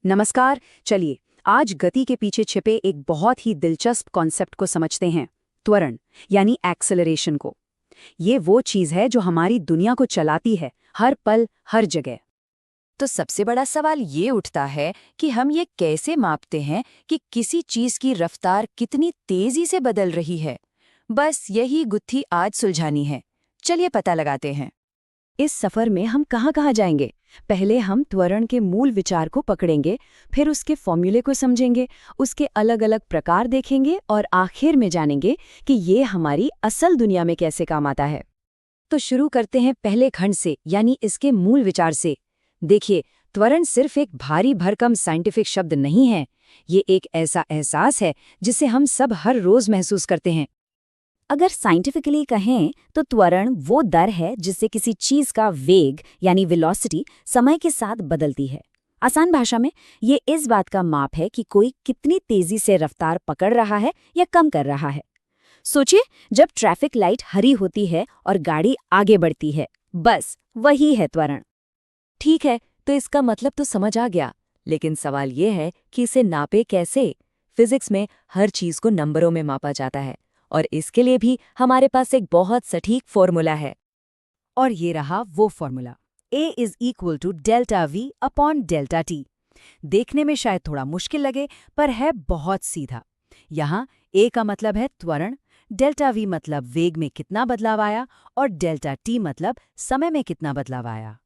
नमस्कार। चलिए आज गति के पीछे छिपे एक बहुत ही दिलचस्प कॉन्सेप्ट को समझते हैं, त्वरण यानी एक्सेलरेशन को। ये वो चीज़ है जो हमारी दुनिया को चलाती है, हर पल हर जगह। तो सबसे बड़ा सवाल ये उठता है कि हम ये कैसे मापते हैं कि किसी चीज की रफ्तार कितनी तेजी से बदल रही है। बस यही गुत्थी आज सुलझानी है। चलिए पता लगाते हैं। इस सफर में हम कहाँ जाएंगे। पहले हम त्वरण के मूल विचार को पकड़ेंगे, फिर उसके फॉर्मूले को समझेंगे, उसके अलग अलग प्रकार देखेंगे और आखिर में जानेंगे कि ये हमारी असल दुनिया में कैसे काम आता है। तो शुरू करते हैं पहले खंड से, यानी इसके मूल विचार से। देखिए, त्वरण सिर्फ एक भारी भरकम साइंटिफिक शब्द नहीं है। ये एक ऐसा एहसास है जिसे हम सब हर रोज महसूस करते हैं। अगर साइंटिफिकली कहें तो त्वरण वो दर है जिससे किसी चीज का वेग यानी वेलोसिटी समय के साथ बदलती है। आसान भाषा में ये इस बात का माप है कि कोई कितनी तेजी से रफ्तार पकड़ रहा है या कम कर रहा है। सोचिए, जब ट्रैफिक लाइट हरी होती है और गाड़ी आगे बढ़ती है, बस वही है त्वरण। ठीक है, तो इसका मतलब तो समझ आ गया, लेकिन सवाल ये है कि इसे नापे कैसे। फिजिक्स में हर चीज को नंबरों में मापा जाता है और इसके लिए भी हमारे पास एक बहुत सटीक फॉर्मूला है। और ये रहा वो formula, A = delta V upon delta T। देखने में शायद थोड़ा मुश्किल लगे, पर है बहुत सीधा। यहाँ A का मतलब है त्वरण, डेल्टा V मतलब वेग में कितना बदलाव आया और डेल्टा T मतलब समय में कितना बदलाव आया।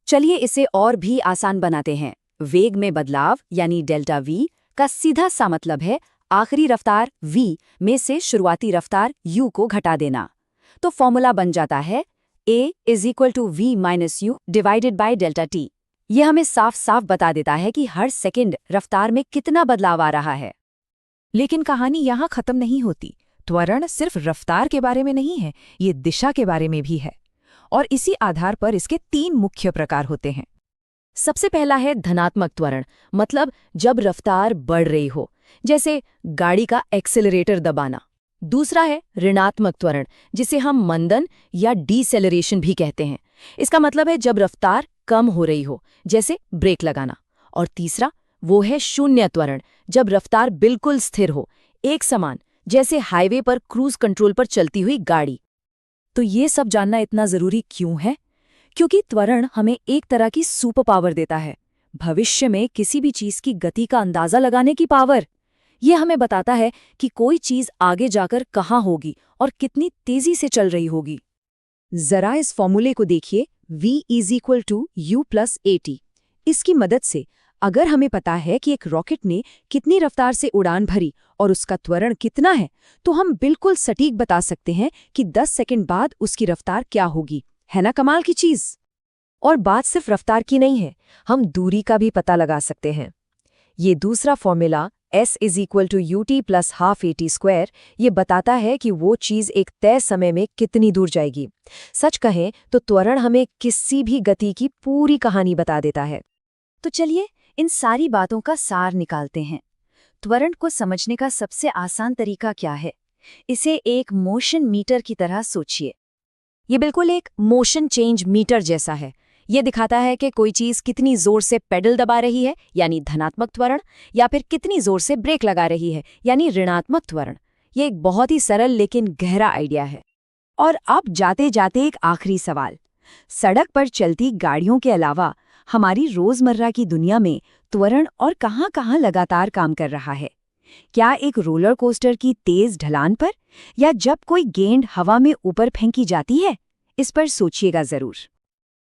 चलिए इसे और भी आसान बनाते हैं। वेग में बदलाव यानी डेल्टा V का सीधा सा मतलब है आखिरी रफ्तार v में से शुरुआती रफ्तार u को घटा देना। तो फॉर्मूला बन जाता है a = v - u divided by delta t। ये हमें साफ साफ बता देता है कि हर सेकंड रफ्तार में कितना बदलाव आ रहा है। लेकिन कहानी यहाँ खत्म नहीं होती। त्वरण सिर्फ रफ्तार के बारे में नहीं है, ये दिशा के बारे में भी है। और इसी आधार पर इसके 3 मुख्य प्रकार होते हैं। सबसे पहला है धनात्मक त्वरण, मतलब जब रफ्तार बढ़ रही हो, जैसे गाड़ी का एक्सेलरेटर दबाना। दूसरा है ऋणात्मक त्वरण, जिसे हम मंदन या डीसेलरेशन भी कहते हैं। इसका मतलब है जब रफ्तार कम हो रही हो, जैसे ब्रेक लगाना। और तीसरा वो है शून्य त्वरण, जब रफ्तार बिल्कुल स्थिर हो, एक समान, जैसे हाईवे पर क्रूज कंट्रोल पर चलती हुई गाड़ी। तो ये सब जानना इतना जरूरी क्यों है? क्योंकि त्वरण हमें एक तरह की सुपर पावर देता है, भविष्य में किसी भी चीज की गति का अंदाजा लगाने की पावर। ये हमें बताता है कि कोई चीज आगे जाकर कहाँ होगी और कितनी तेजी से चल रही होगी। जरा इस फॉर्मूले को देखिए, v = u + at। इसकी मदद से अगर हमें पता है कि एक रॉकेट ने कितनी रफ्तार से उड़ान भरी और उसका त्वरण कितना है, तो हम बिल्कुल सटीक बता सकते हैं कि 10 सेकंड बाद उसकी रफ्तार क्या होगी। है ना कमाल की चीज? और बात सिर्फ रफ्तार की नहीं है, हम दूरी का भी पता लगा सकते हैं। ये दूसरा फॉर्मूला S = ut + ½ at², ये बताता है कि वो चीज़ एक तय समय में कितनी दूर जाएगी। सच कहें तो त्वरण हमें किसी भी गति की पूरी कहानी बता देता है। तो चलिए इन सारी बातों का सार निकालते हैं। त्वरण को समझने का सबसे आसान तरीका क्या है? इसे एक मोशन मीटर की तरह सोचिए। ये बिल्कुल एक मोशन चेंज मीटर जैसा है। ये दिखाता है कि कोई चीज़ कितनी जोर से पेडल दबा रही है, यानी धनात्मक त्वरण, या फिर कितनी जोर से ब्रेक लगा रही है, यानी ऋणात्मक त्वरण। ये एक बहुत ही सरल लेकिन गहरा आइडिया है। और अब जाते जाते एक आखिरी सवाल। सड़क पर चलती गाड़ियों के अलावा हमारी रोजमर्रा की दुनिया में त्वरण और कहाँ लगातार काम कर रहा है? क्या एक रोलर कोस्टर की तेज ढलान पर, या जब कोई गेंद हवा में ऊपर फेंकी जाती है? इस पर सोचिएगा जरूर।